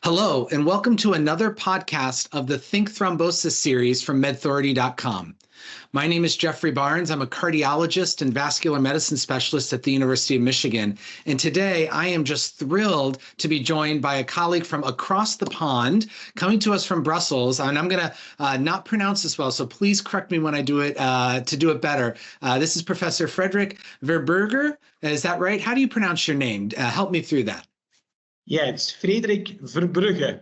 Hello, and welcome to another podcast of the Think Thrombosis series from medthority.com. My name is Geoffrey Barnes. I'm a cardiologist and vascular medicine specialist at the University of Michigan. And today I am just thrilled to be joined by a colleague from across the pond coming to us from Brussels. And I'm going to not pronounce this well, so please correct me when I do it to do it better. This is Professor Frederik Verbrugge. Is that right? How do you pronounce your name? Help me through that. Yeah, it's Frederik Verbrugge,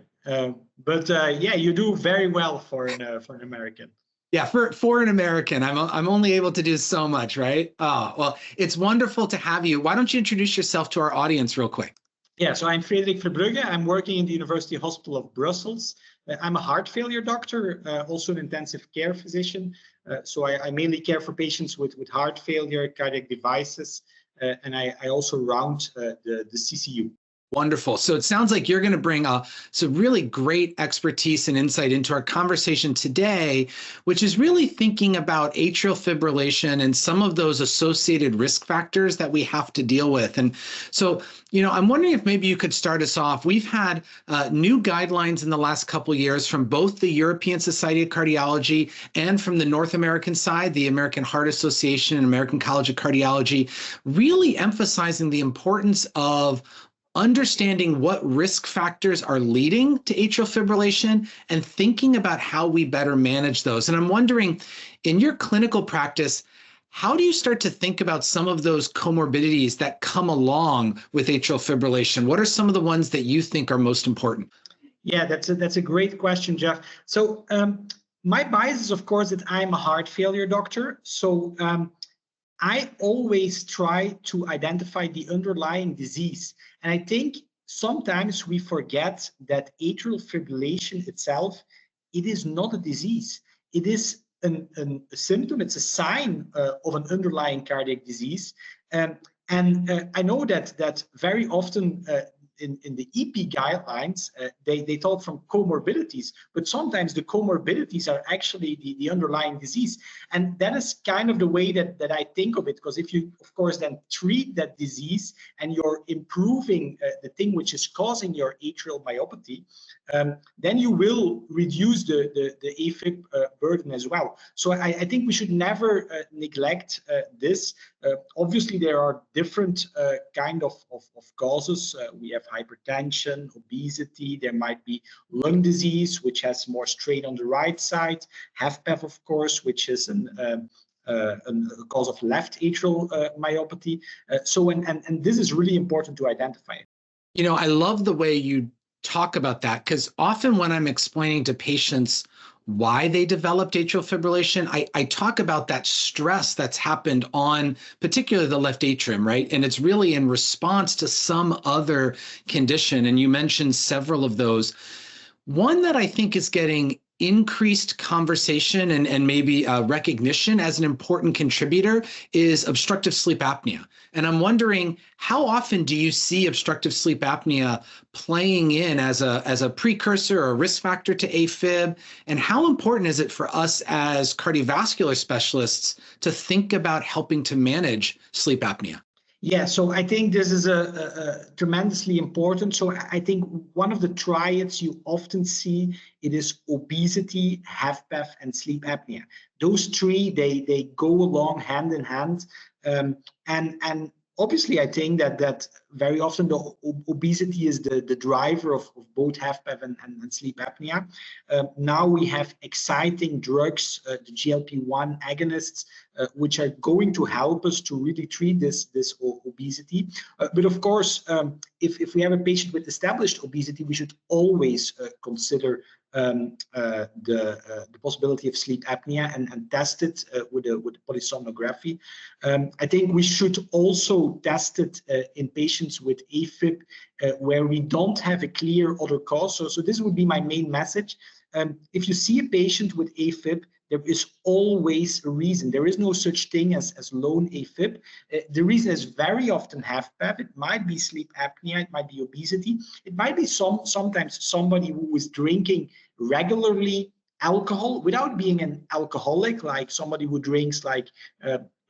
but yeah, you do very well for an American. Yeah, for an American, I'm only able to do so much, right? Oh, well, it's wonderful to have you. Why don't you introduce yourself to our audience real quick? Yeah, so I'm Frederik Verbrugge. I'm working in the University Hospital of Brussels. I'm a heart failure doctor, also an intensive care physician. So I mainly care for patients with heart failure, cardiac devices, and I also round the CCU. Wonderful. So it sounds like you're going to bring some really great expertise and insight into our conversation today, which is really thinking about atrial fibrillation and some of those associated risk factors that we have to deal with. And so, I'm wondering if maybe you could start us off. We've had new guidelines in the last couple of years from both the European Society of Cardiology and from the North American side, the American Heart Association and American College of Cardiology, really emphasizing the importance of understanding what risk factors are leading to atrial fibrillation and thinking about how we better manage those. And I'm wondering, in your clinical practice, how do you start to think about some of those comorbidities that come along with atrial fibrillation? What are some of the ones that you think are most important? Yeah, that's a great question, Jeff. So my bias is, of course, that I'm a heart failure doctor. So I always try to identify the underlying disease. And I think sometimes we forget that atrial fibrillation itself, it is not a disease. It is a symptom, it's a sign of an underlying cardiac disease. And I know that very often in the EP guidelines, they talk from comorbidities, but sometimes the comorbidities are actually the underlying disease. And that is kind of the way that I think of it, because if you, of course, then treat that disease and you're improving the thing which is causing your atrial myopathy, then you will reduce the AFib burden as well. So I think we should never neglect this. Obviously, there are different kind of causes. We have hypertension, obesity, there might be lung disease, which has more strain on the right side, HFpEF, of course, which is a cause of left atrial myopathy. And this is really important to identify. I love the way you talk about that, because often when I'm explaining to patients why they developed atrial fibrillation, I talk about that stress that's happened on particularly the left atrium, right? And it's really in response to some other condition. And you mentioned several of those. One that I think is getting increased conversation and maybe recognition as an important contributor is obstructive sleep apnea. And I'm wondering, how often do you see obstructive sleep apnea playing in as a precursor or a risk factor to AFib? And how important is it for us as cardiovascular specialists to think about helping to manage sleep apnea? Yeah, so I think this is a tremendously important. So I think one of the triads you often see, it is obesity, HFpEF, and sleep apnea. Those three, they go along hand in hand. And obviously, I think that very often the obesity is the driver of both HFpEF and sleep apnea. Now we have exciting drugs, the GLP-1 agonists, which are going to help us to really treat this obesity. But of course, if we have a patient with established obesity, we should always consider the possibility of sleep apnea and test it with polysomnography. I think we should also test it in patients with AFib where we don't have a clear other cause. So this would be my main message. If you see a patient with AFib, there is always a reason. There is no such thing as lone AFib. The reason is very often HFpEF. It might be sleep apnea. It might be obesity. It might be sometimes somebody who is drinking regularly alcohol without being an alcoholic, like somebody who drinks like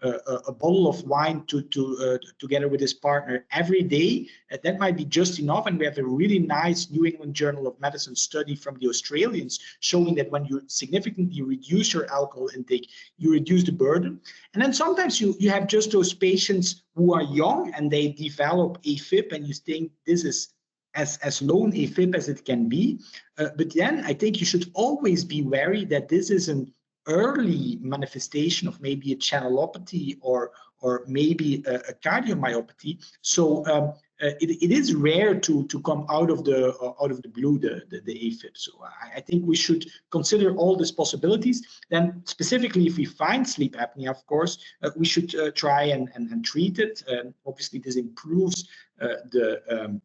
a bottle of wine together with his partner every day, that might be just enough. And we have a really nice New England Journal of Medicine study from the Australians showing that when you significantly reduce your alcohol intake, you reduce the burden. And then sometimes you have just those patients who are young and they develop AFib, and you think this is as low an AFib as it can be. But then I think you should always be wary that this is an early manifestation of maybe a channelopathy or maybe a cardiomyopathy. So it is rare to come out of the blue, the AFib. So I think we should consider all these possibilities. Then specifically, if we find sleep apnea, of course, we should try and treat it. Obviously, this improves the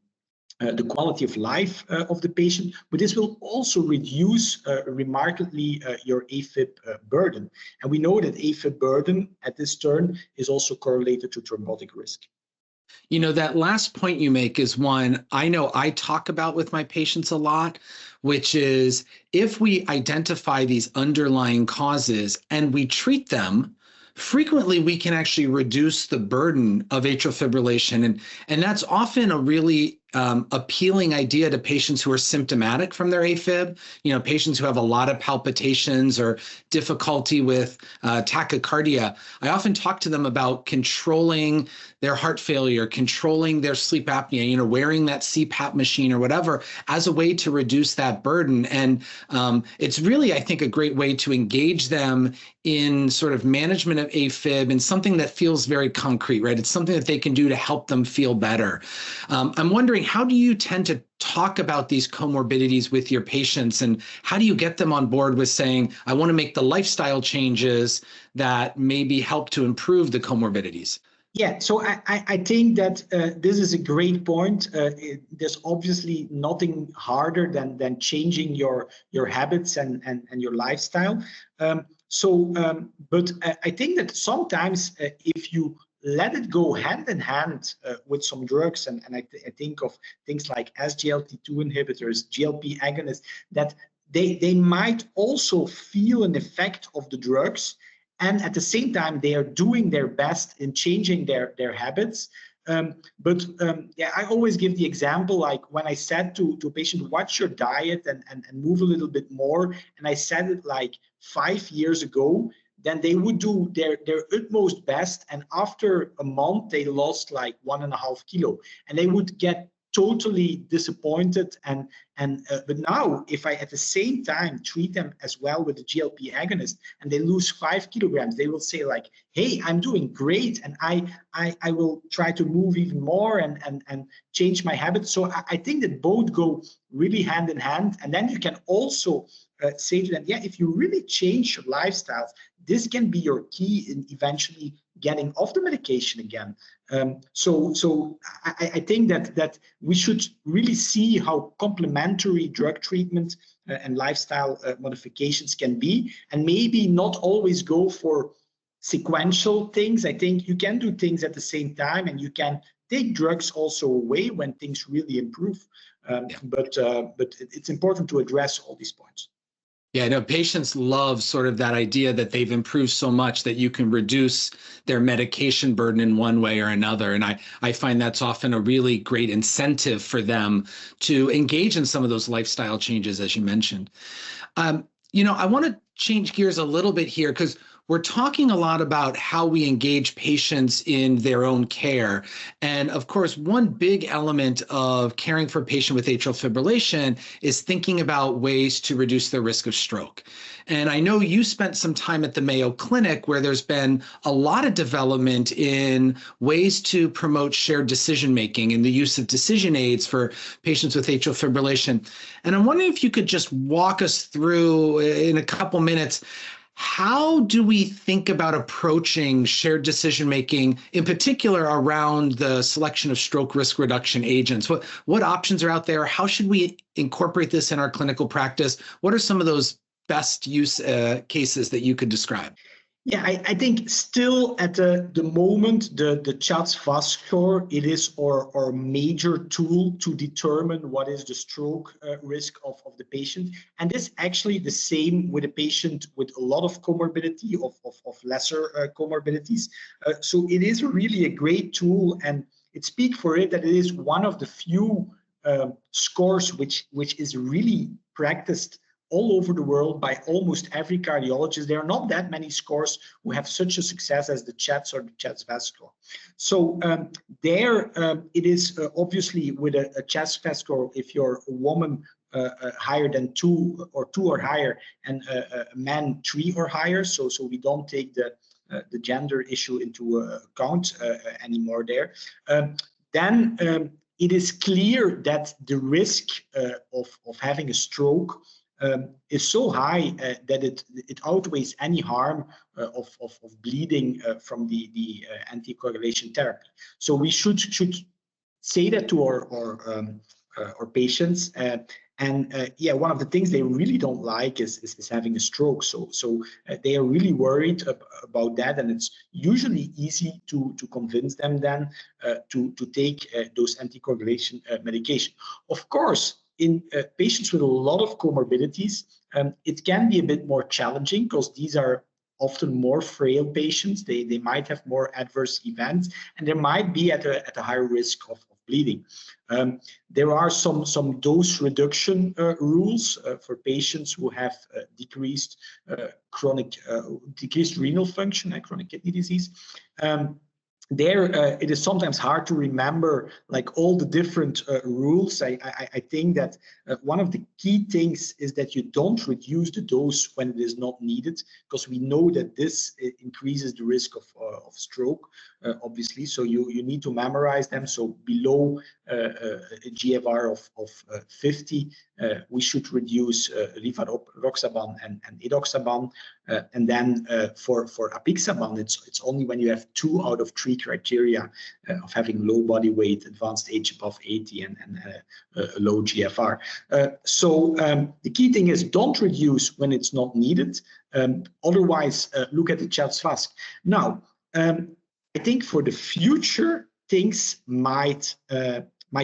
quality of life of the patient, but this will also reduce remarkably your AFib burden. And we know that AFib burden at this turn is also correlated to thrombotic risk. You know, that last point you make is one I know I talk about with my patients a lot, which is if we identify these underlying causes and we treat them, frequently we can actually reduce the burden of atrial fibrillation. And that's often a really appealing idea to patients who are symptomatic from their AFib, you know, patients who have a lot of palpitations or difficulty with tachycardia. I often talk to them about controlling their heart failure, controlling their sleep apnea, you know, wearing that CPAP machine or whatever as a way to reduce that burden. And it's really, I think, a great way to engage them in sort of management of AFib and something that feels very concrete, right? It's something that they can do to help them feel better. I'm wondering, how do you tend to talk about these comorbidities with your patients, and how do you get them on board with saying, I want to make the lifestyle changes that maybe help to improve the comorbidities? Yeah, so I think that this is a great point. There's obviously nothing harder than changing your habits and your lifestyle. But I think that sometimes if you let it go hand in hand with some drugs, and I think of things like SGLT2 inhibitors, GLP agonists, that they might also feel an effect of the drugs, and at the same time they are doing their best in changing their habits. Yeah, I always give the example, like when I said to a patient, watch your diet and move a little bit more, and I said it like 5 years ago, then they would do their utmost best, and after a month they lost like 1.5 kilos, and they would get totally disappointed. But now if I at the same time treat them as well with the GLP agonist and they lose 5 kilograms, they will say like, hey, I'm doing great, and I will try to move even more and change my habits. So I think that both go really hand in hand. And then you can also say to them, yeah, if you really change your lifestyles, this can be your key in eventually getting off the medication again. So I think that we should really see how complementary drug treatment and lifestyle modifications can be, and maybe not always go for sequential things. I think you can do things at the same time, and you can take drugs also away when things really improve. But it's important to address all these points. Yeah, no, patients love sort of that idea that they've improved so much that you can reduce their medication burden in one way or another. And I find that's often a really great incentive for them to engage in some of those lifestyle changes, as you mentioned. You know, I want to change gears a little bit here, because we're talking a lot about how we engage patients in their own care. And of course, one big element of caring for a patient with atrial fibrillation is thinking about ways to reduce their risk of stroke. And I know you spent some time at the Mayo Clinic, where there's been a lot of development in ways to promote shared decision-making and the use of decision aids for patients with atrial fibrillation. And I'm wondering if you could just walk us through in a couple minutes, how do we think about approaching shared decision-making, in particular around the selection of stroke risk reduction agents? What options are out there? How should we incorporate this in our clinical practice? What are some of those best use cases that you could describe? Yeah, I think still at the moment, the CHA2DS2-VASc score, it is our major tool to determine what is the stroke risk of the patient. And this actually the same with a patient with a lot of comorbidity, of lesser comorbidities. So it is really a great tool, and it speaks for it that it is one of the few scores which is really practiced all over the world by almost every cardiologist. There are not that many scores who have such a success as the CHA2DS or the CHA2DS-VASc score. So it is obviously with a CHA2DS-VASc score, if you're a woman higher than 2 or higher, and a man 3 or higher. So we don't take the gender issue into account anymore there. Then it is clear that the risk of having a stroke is so high that it outweighs any harm of bleeding from the anticoagulation therapy. So we should say that to our patients. Yeah, one of the things they really don't like is having a stroke. So they are really worried about that, and it's usually easy to convince them then to take those anticoagulation medication. Of course, in patients with a lot of comorbidities, it can be a bit more challenging because these are often more frail patients. They might have more adverse events, and they might be at a higher risk of bleeding. There are some dose reduction rules for patients who have decreased renal function, chronic kidney disease. It is sometimes hard to remember like all the different rules. I think that one of the key things is that you don't reduce the dose when it is not needed, because we know that this increases the risk of stroke, obviously. So you need to memorize them. So below a GFR of 50, we should reduce rivaroxaban and edoxaban. And then for apixaban, it's only when you have 2 out of 3 criteria of having low body weight, advanced age above 80, and a low GFR. So the key thing is don't reduce when it's not needed. Otherwise, look at the CHA2DS-VASc. Now, I think for the future, things might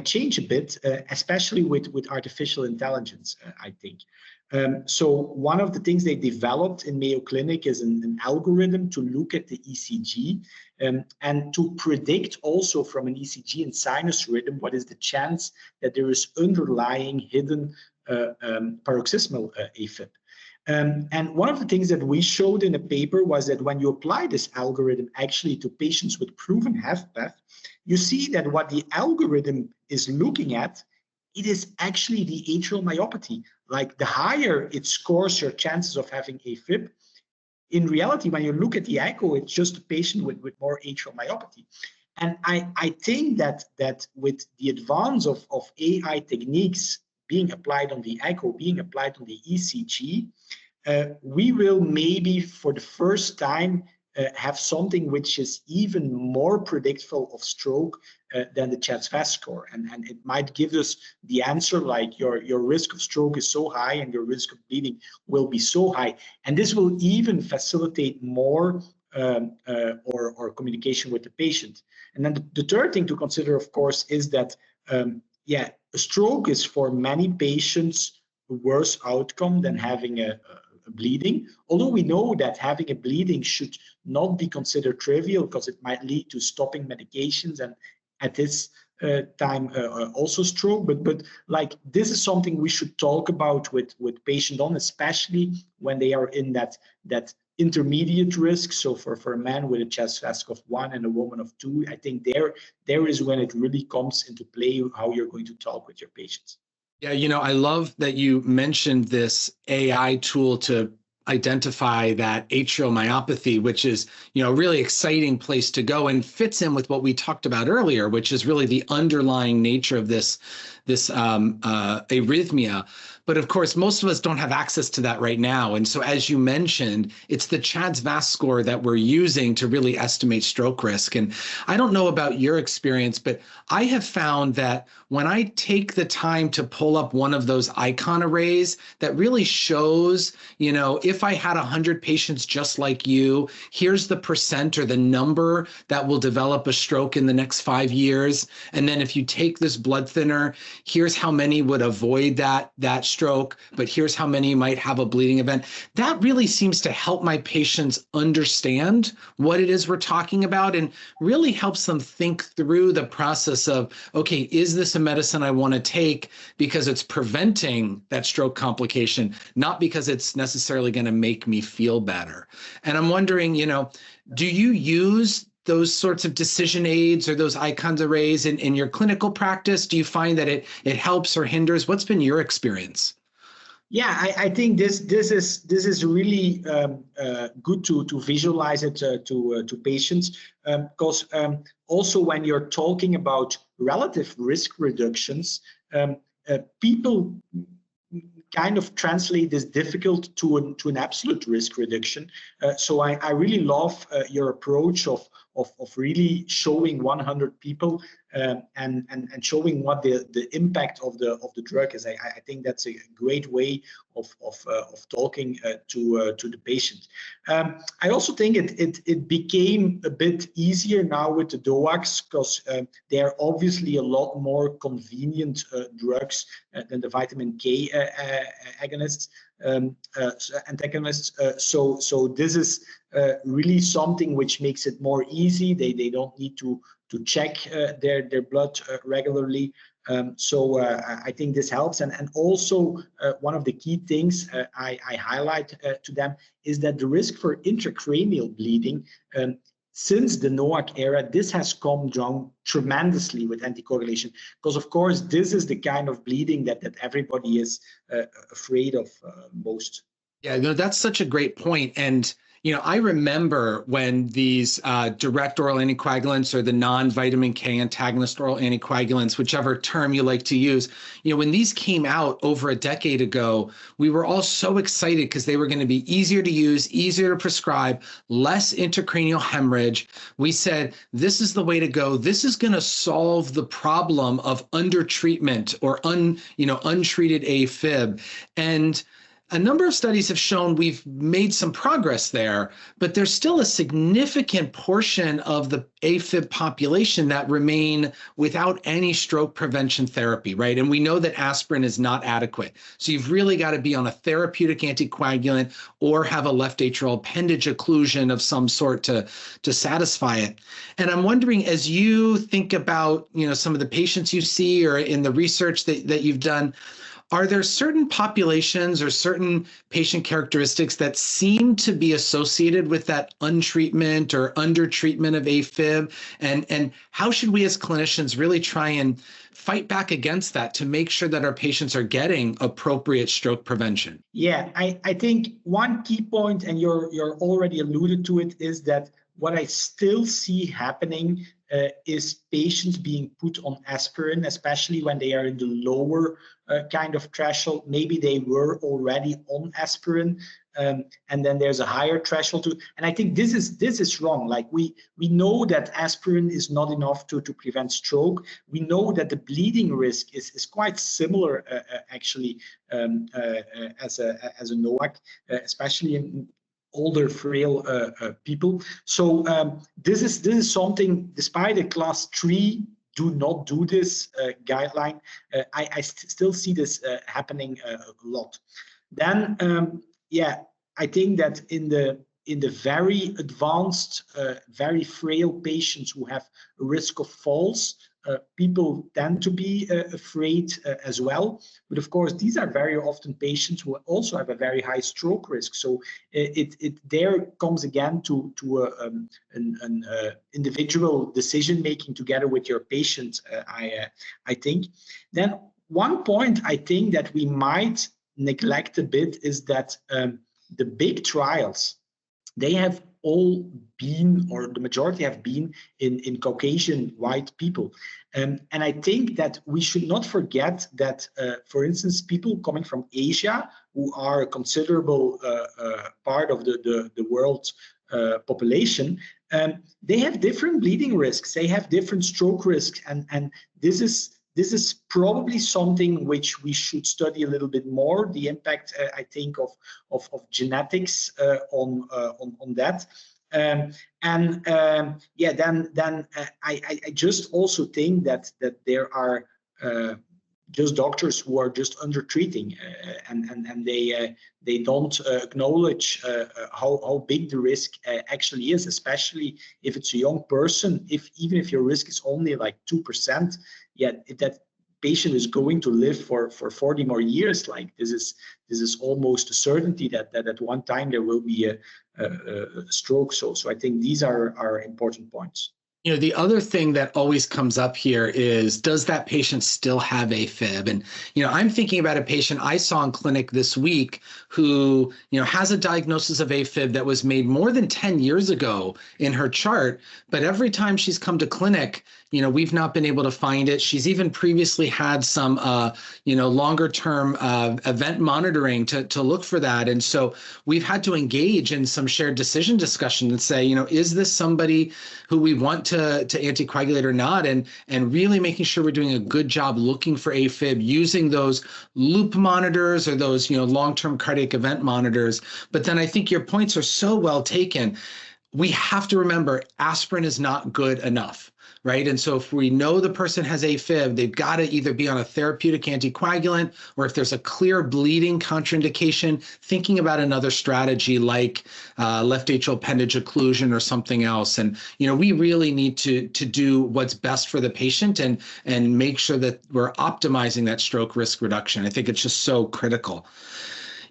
change a bit, especially with artificial intelligence, I think. So one of the things they developed in Mayo Clinic is an algorithm to look at the ECG and to predict also from an ECG and sinus rhythm what is the chance that there is underlying hidden paroxysmal AFib. And one of the things that we showed in a paper was that when you apply this algorithm actually to patients with proven HFpEF, you see that what the algorithm is looking at, it is actually the atrial myopathy. Like the higher it scores your chances of having AFib, in reality, when you look at the echo, it's just a patient with more atrial myopathy. And I think that with the advance of AI techniques being applied on the echo, being applied on the ECG, we will maybe for the first time have something which is even more predictful of stroke than the CHA2DS-VASc score. And it might give us the answer like your risk of stroke is so high and your risk of bleeding will be so high. And this will even facilitate more or communication with the patient. And then the third thing to consider, of course, is that, a stroke is for many patients a worse outcome than having a bleeding, although we know that having a bleeding should not be considered trivial because it might lead to stopping medications and at this time also stroke. But like this is something we should talk about with patient on, especially when they are in that intermediate risk. So for a man with a CHA2DS-VASc of 1 and a woman of 2, I think there is when it really comes into play how you're going to talk with your patients. Yeah, I love that you mentioned this AI tool to identify that atrial myopathy, which is, a really exciting place to go and fits in with what we talked about earlier, which is really the underlying nature of this arrhythmia. But of course, most of us don't have access to that right now. And so, as you mentioned, it's the CHA2DS2-VASc score that we're using to really estimate stroke risk. And I don't know about your experience, but I have found that when I take the time to pull up one of those icon arrays that really shows, if I had 100 patients just like you, here's the percent or the number that will develop a stroke in the next 5 years. And then if you take this blood thinner, here's how many would avoid that stroke, but here's how many might have a bleeding event. That really seems to help my patients understand what it is we're talking about and really helps them think through the process of, okay, is this a medicine I want to take because it's preventing that stroke complication, not because it's necessarily going to make me feel better. And I'm wondering, do you use those sorts of decision aids or those icons arrays in your clinical practice? Do you find that it helps or hinders? What's been your experience? Yeah, I think this is really good to visualize it to patients, because also when you're talking about relative risk reductions, people kind of translate this difficult to an absolute risk reduction. So I really love your approach of really showing 100 people and showing what the impact of the drug is. I think that's a great way of talking to the patient. I also think it became a bit easier now with the DOACs, because they are obviously a lot more convenient drugs than the vitamin K antagonists. So this is really something which makes it more easy. They don't need to check their blood regularly. So I think this helps. And also one of the key things I highlight to them is that the risk for intracranial bleeding, since the NOAC era, this has come down tremendously with anticoagulation, because of course this is the kind of bleeding that everybody is afraid of most. Yeah, that's such a great point. And I remember when these direct oral anticoagulants or the non-vitamin K antagonist oral anticoagulants, whichever term you like to use, when these came out over a decade ago, we were all so excited because they were going to be easier to use, easier to prescribe, less intracranial hemorrhage. We said, this is the way to go. This is going to solve the problem of undertreatment or untreated AFib. And a number of studies have shown we've made some progress there, but there's still a significant portion of the AFib population that remain without any stroke prevention therapy, right? And we know that aspirin is not adequate. So you've really got to be on a therapeutic anticoagulant or have a left atrial appendage occlusion of some sort to satisfy it. And I'm wondering, as you think about, some of the patients you see or in the research that you've done, are there certain populations or certain patient characteristics that seem to be associated with that untreatment or undertreatment of AFib? And how should we as clinicians really try and fight back against that to make sure that our patients are getting appropriate stroke prevention? Yeah, I think one key point, and you're already alluded to it, is that what I still see happening is patients being put on aspirin, especially when they are in the lower kind of threshold. Maybe they were already on aspirin, and then there's a higher threshold too. And I think this is wrong. Like we know that aspirin is not enough to prevent stroke. We know that the bleeding risk is quite similar actually as a NOAC, especially in older, frail people. So this is something, despite a class 3 do not do this guideline, I still see this happening a lot. Then, I think that in the very advanced, very frail patients who have a risk of falls, people tend to be afraid as well. But of course, these are very often patients who also have a very high stroke risk. So it there comes again to an individual decision making together with your patient. I think. Then one point I think that we might neglect a bit is that the big trials, they have all been, or the majority have been, in Caucasian white people. And I think that we should not forget that, for instance, people coming from Asia, who are a considerable part of the world population, they have different bleeding risks, they have different stroke risks, and this is probably something which we should study a little bit more, the impact, I think, of genetics on that. I just also think that there are just doctors who are just under treating, and they don't acknowledge how big the risk actually is, especially if it's a young person. Even if your risk is only like 2%, if that patient is going to live for 40 more years, like this is almost a certainty that at one time there will be a stroke. So I think these are important points. The other thing that always comes up here is, does that patient still have AFib? And, I'm thinking about a patient I saw in clinic this week who, has a diagnosis of AFib that was made more than 10 years ago in her chart. But every time she's come to clinic, we've not been able to find it. She's even previously had some, longer term event monitoring to look for that. And so we've had to engage in some shared decision discussion and say, is this somebody who we want to anticoagulate or not? And really making sure we're doing a good job looking for AFib, using those loop monitors or those, long-term cardiac event monitors. But then I think your points are so well taken. We have to remember aspirin is not good enough. Right. And so if we know the person has AFib, they've got to either be on a therapeutic anticoagulant, or if there's a clear bleeding contraindication, thinking about another strategy like left atrial appendage occlusion or something else. And, we really need to do what's best for the patient and make sure that we're optimizing that stroke risk reduction. I think it's just so critical.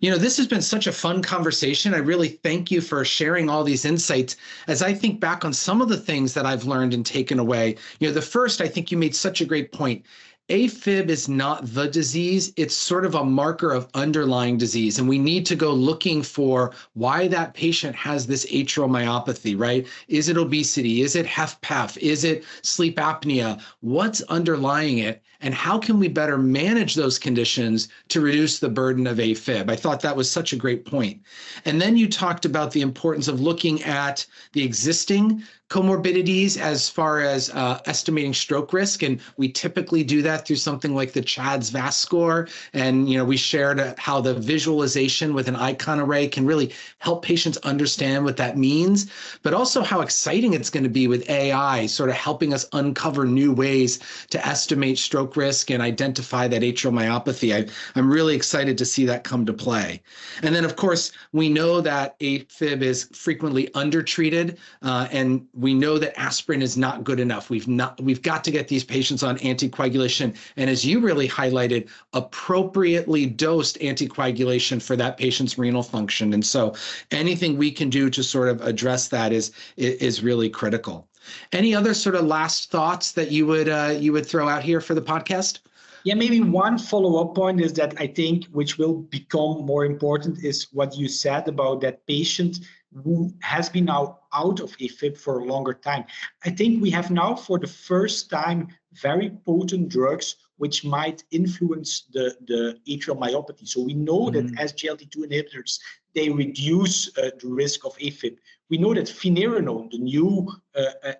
This has been such a fun conversation. I really thank you for sharing all these insights. As I think back on some of the things that I've learned and taken away, the first, I think you made such a great point. AFib is not the disease. It's sort of a marker of underlying disease. And we need to go looking for why that patient has this atrial myopathy, right? Is it obesity? Is it HFpEF? Is it sleep apnea? What's underlying it? And how can we better manage those conditions to reduce the burden of AFib? I thought that was such a great point. And then you talked about the importance of looking at the existing comorbidities as far as estimating stroke risk. And we typically do that through something like the CHADS VAS score. And, we shared how the visualization with an icon array can really help patients understand what that means, but also how exciting it's going to be with AI sort of helping us uncover new ways to estimate stroke risk and identify that atrial myopathy. I'm really excited to see that come to play. And then, of course, we know that AFib is frequently undertreated, and we know that aspirin is not good enough. We've got to get these patients on anticoagulation. And as you really highlighted, appropriately dosed anticoagulation for that patient's renal function. And so anything we can do to sort of address that is really critical. Any other sort of last thoughts that you would throw out here for the podcast? Yeah, maybe one follow-up point is that I think, which will become more important, is what you said about that patient who has been now out of AFib for a longer time. I think we have now, for the first time, very potent drugs which might influence the atrial myopathy. So we know that SGLT2 inhibitors, they reduce the risk of AFib. We know that finerenone, the new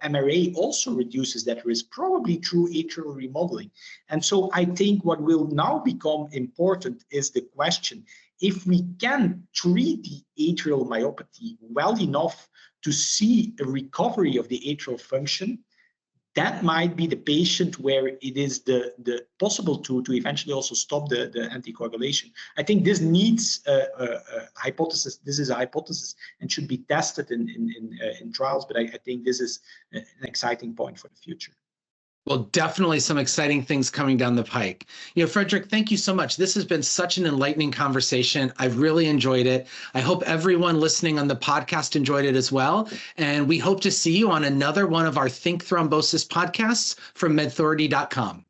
MRA, also reduces that risk, probably through atrial remodeling. And so I think what will now become important is the question, if we can treat the atrial myopathy well enough to see a recovery of the atrial function, that might be the patient where it is the possible to eventually also stop the anticoagulation. I think this needs a hypothesis. This is a hypothesis and should be tested in trials, but I think this is an exciting point for the future. Well, definitely some exciting things coming down the pike. Frederik, thank you so much. This has been such an enlightening conversation. I've really enjoyed it. I hope everyone listening on the podcast enjoyed it as well. And we hope to see you on another one of our Think Thrombosis podcasts from medthority.com.